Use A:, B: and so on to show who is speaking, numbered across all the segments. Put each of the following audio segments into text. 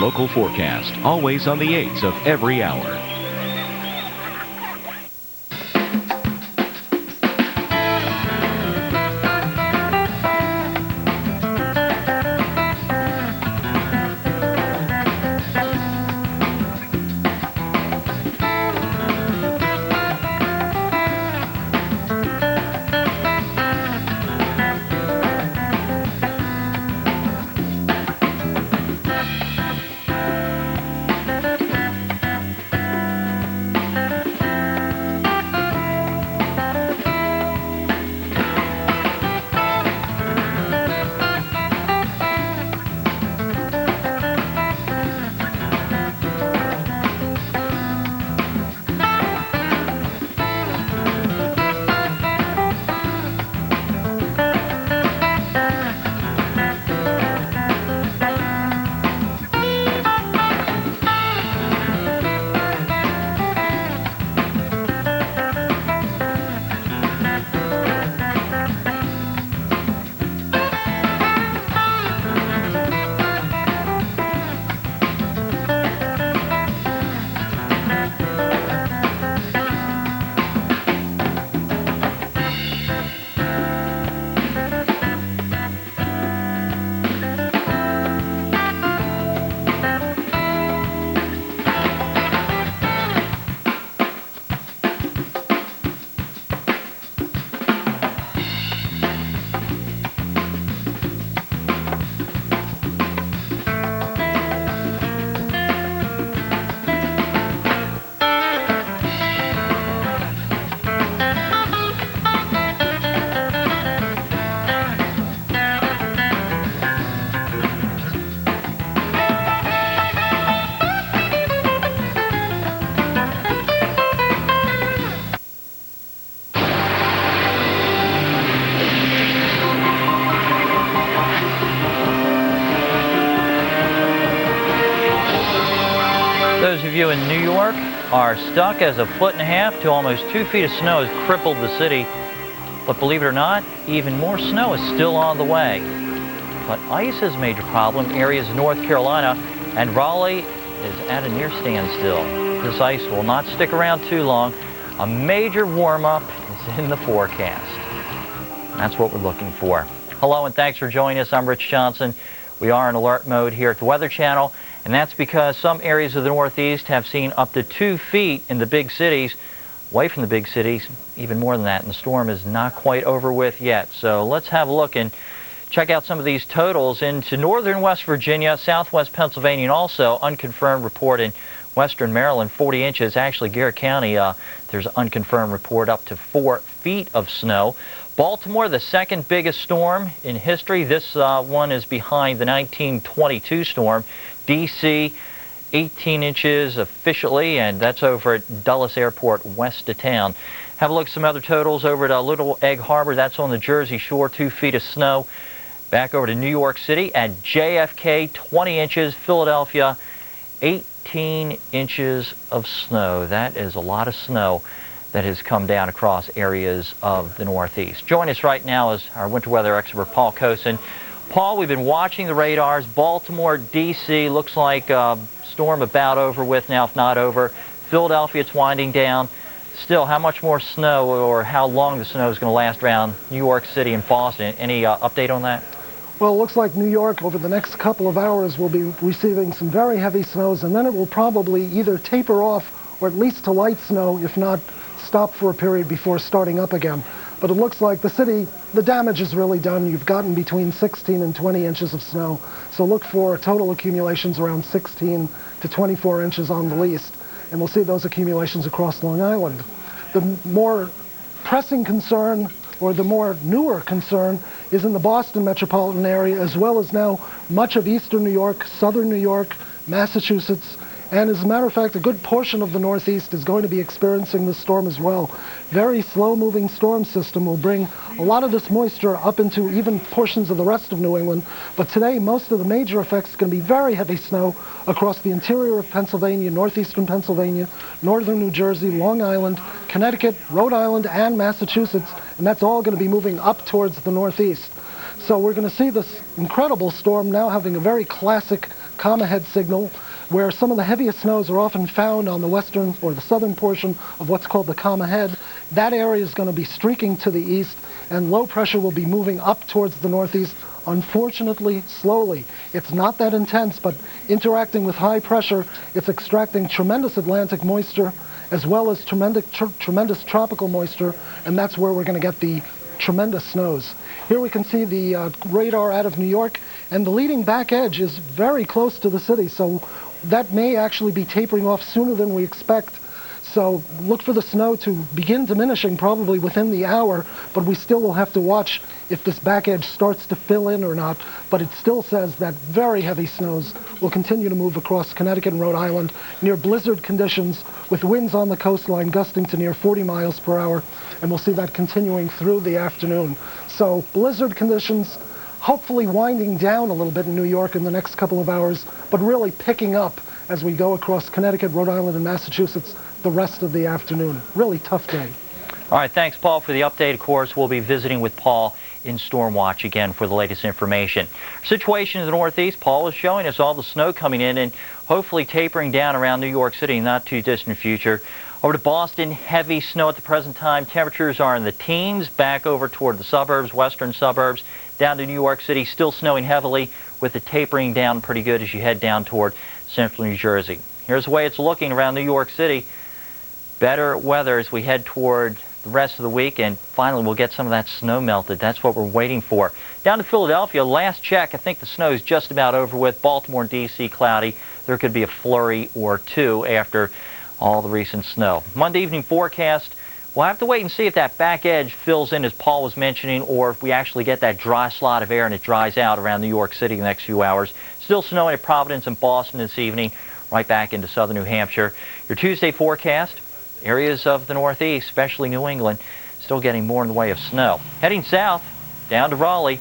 A: local forecast, always on the 8s of every hour.
B: Those of you in New York are stuck as 1.5 feet to almost 2 feet of snow has crippled the city. But believe it or not, even more snow is still on the way. But ice is a major problem. Areas of North Carolina and Raleigh is at a near standstill. This ice will not stick around too long. A major warm-up is in the forecast. That's what we're looking for. Hello and thanks for joining us. I'm Rich Johnson. We are in alert mode here at the Weather Channel, and that's because some areas of the Northeast have seen up to 2 feet in the big cities. Away from the big cities, even more than that, and the storm is not quite over with yet. So let's have a look and check out some of these totals into northern West Virginia, southwest Pennsylvania, and also unconfirmed report in western Maryland, 40 inches. Actually, Garrett County, there's an unconfirmed report up to 4 feet of snow. Baltimore, the second biggest storm in history. This one is behind the 1922 storm. D.C., 18 inches officially, and that's over at Dulles Airport west of town. Have a look at some other totals over at Little Egg Harbor. That's on the Jersey Shore, 2 feet of snow. Back over to New York City at JFK, 20 inches. Philadelphia, 18 inches of snow. That is a lot of snow that has come down across areas of the Northeast. Join us right now is our winter weather expert, Paul Kosin. Paul, we've been watching the radars. Baltimore, D.C. looks like storm about over with now, if not over. Philadelphia, it's winding down. Still, how much more snow or how long the snow is going to last around New York City and Boston? Any update on that?
C: Well, it looks like New York over the next couple of hours will be receiving some very heavy snows, and then it will probably either taper off or at least to light snow, if not stop for a period before starting up again. But it looks like the city, the damage is really done. You've gotten between 16 and 20 inches of snow. So look for total accumulations around 16 to 24 inches on the least. And we'll see those accumulations across Long Island. The more pressing concern, or the more newer concern, is in the Boston metropolitan area, as well as now much of eastern New York, southern New York, Massachusetts, and as a matter of fact, a good portion of the Northeast is going to be experiencing this storm as well. Very slow-moving storm system will bring a lot of this moisture up into even portions of the rest of New England. But today, most of the major effects are going to be very heavy snow across the interior of Pennsylvania, northeastern Pennsylvania, northern New Jersey, Long Island, Connecticut, Rhode Island, and Massachusetts. And that's all going to be moving up towards the Northeast. So we're going to see this incredible storm now having a very classic comma head signal, where some of the heaviest snows are often found on the western or the southern portion of what's called the comma head. That area is going to be streaking to the east, and low pressure will be moving up towards the northeast, unfortunately slowly. It's not that intense, but interacting with high pressure, it's extracting tremendous Atlantic moisture as well as tremendous tropical moisture, and that's where we're going to get the tremendous snows. Here we can see the radar out of New York, and the leading back edge is very close to the city, so that may actually be tapering off sooner than we expect. So look for the snow to begin diminishing probably within the hour, but we still will have to watch if this back edge starts to fill in or not. But it still says that very heavy snows will continue to move across Connecticut and Rhode Island near blizzard conditions, with winds on the coastline gusting to near 40 miles per hour, and we'll see that continuing through the afternoon. So blizzard conditions hopefully winding down a little bit in New York in the next couple of hours, but really picking up as we go across Connecticut, Rhode Island, and Massachusetts the rest of the afternoon. Really tough day.
B: All right, thanks, Paul, for the update. Of course, we'll be visiting with Paul in Storm Watch again for the latest information. Situation in the Northeast, Paul is showing us all the snow coming in and hopefully tapering down around New York City in the not too distant future. Over to Boston, heavy snow at the present time. Temperatures are in the teens, back over toward the suburbs, western suburbs, down to New York City, still snowing heavily with the tapering down pretty good as you head down toward central New Jersey. Here's the way it's looking around New York City. Better weather as we head toward the rest of the week, and finally we'll get some of that snow melted. That's what we're waiting for. Down to Philadelphia, last check, I think the snow is just about over with. Baltimore and D.C. cloudy. There could be a flurry or two after all the recent snow. Monday evening forecast, we'll have to wait and see if that back edge fills in as Paul was mentioning, or if we actually get that dry slot of air and it dries out around New York City the next few hours. Still snowing at Providence and Boston this evening, right back into southern New Hampshire. Your Tuesday forecast, areas of the Northeast, especially New England, still getting more in the way of snow. Heading south, down to Raleigh.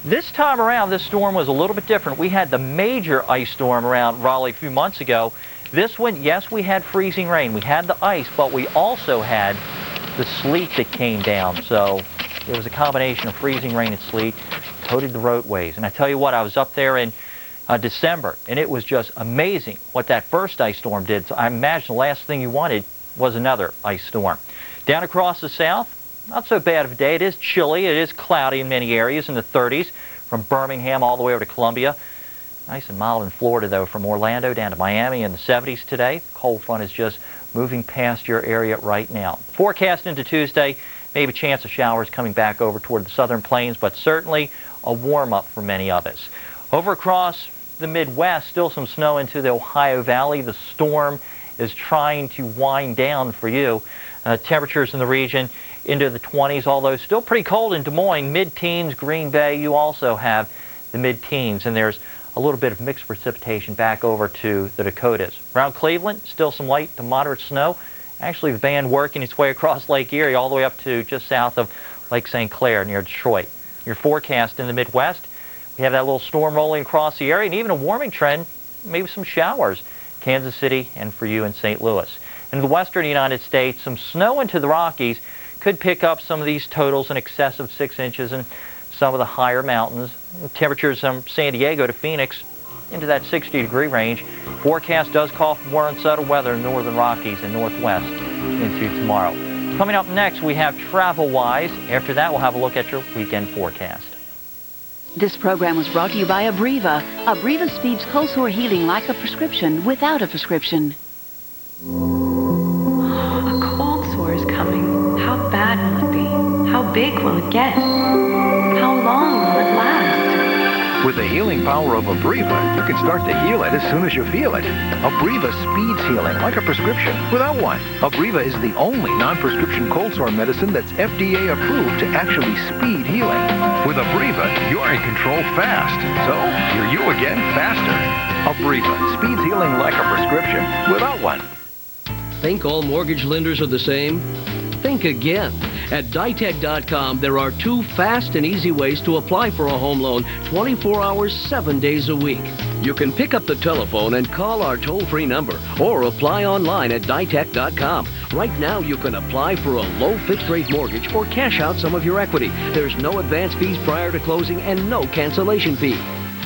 B: This time around, this storm was a little bit different. We had the major ice storm around Raleigh a few months ago. This one, yes, we had freezing rain. We had the ice, but we also had the sleet that came down. So there was a combination of freezing rain and sleet, coated the roadways. And I tell you what, I was up there in December, and it was just amazing what that first ice storm did. So I imagine the last thing you wanted was another ice storm. Down across the south, not so bad of a day. It is chilly. It is cloudy in many areas in the 30s from Birmingham all the way over to Columbia. Nice and mild in Florida, though, from Orlando down to Miami in the 70s today. Cold front is just moving past your area right now. Forecast into Tuesday, maybe a chance of showers coming back over toward the southern plains, but certainly a warm-up for many of us. Over across the Midwest, still some snow into the Ohio Valley. The storm is trying to wind down for you. Temperatures in the region into the 20s, although still pretty cold in Des Moines, mid-teens. Green Bay, you also have the mid-teens, and there's a little bit of mixed precipitation back over to the Dakotas. Around Cleveland, still some light to moderate snow. Actually, the band working its way across Lake Erie all the way up to just south of Lake St. Clair near Detroit. Your forecast in the Midwest, we have that little storm rolling across the area and even a warming trend, maybe some showers. Kansas City and for you in St. Louis. In the western United States, some snow into the Rockies could pick up some of these totals in excess of 6 inches in some of the higher mountains. Temperatures from San Diego to Phoenix into that 60-degree range. Forecast does call for more unsettled weather in the northern Rockies and northwest into tomorrow. Coming up next, we have Travel-Wise. After that, we'll have a look at your weekend forecast.
D: This program was brought to you by Abreva. Abreva speeds cold sore healing like a prescription without a prescription.
E: A cold sore is coming. How bad will it be? How big will it get? How long will it last?
F: With the healing power of Abreva, you can start to heal it as soon as you feel it. Abreva speeds healing like a prescription without one. Abreva is the only non-prescription cold sore medicine that's FDA approved to actually speed healing. With Abreva, you're in control fast. So, you're you again faster. Abreva speeds healing like a prescription without one.
G: Think all mortgage lenders are the same? Think again. At Ditech.com, there are 2 fast and easy ways to apply for a home loan 24 hours, 7 days a week. You can pick up the telephone and call our toll-free number or apply online at Ditech.com. Right now, you can apply for a low fixed-rate mortgage or cash out some of your equity. There's no advance fees prior to closing and no cancellation fee.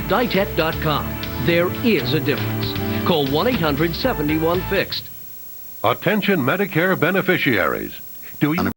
G: Ditech.com. There is a difference. Call 1-800-71-FIXED.
H: Attention Medicare beneficiaries. Do you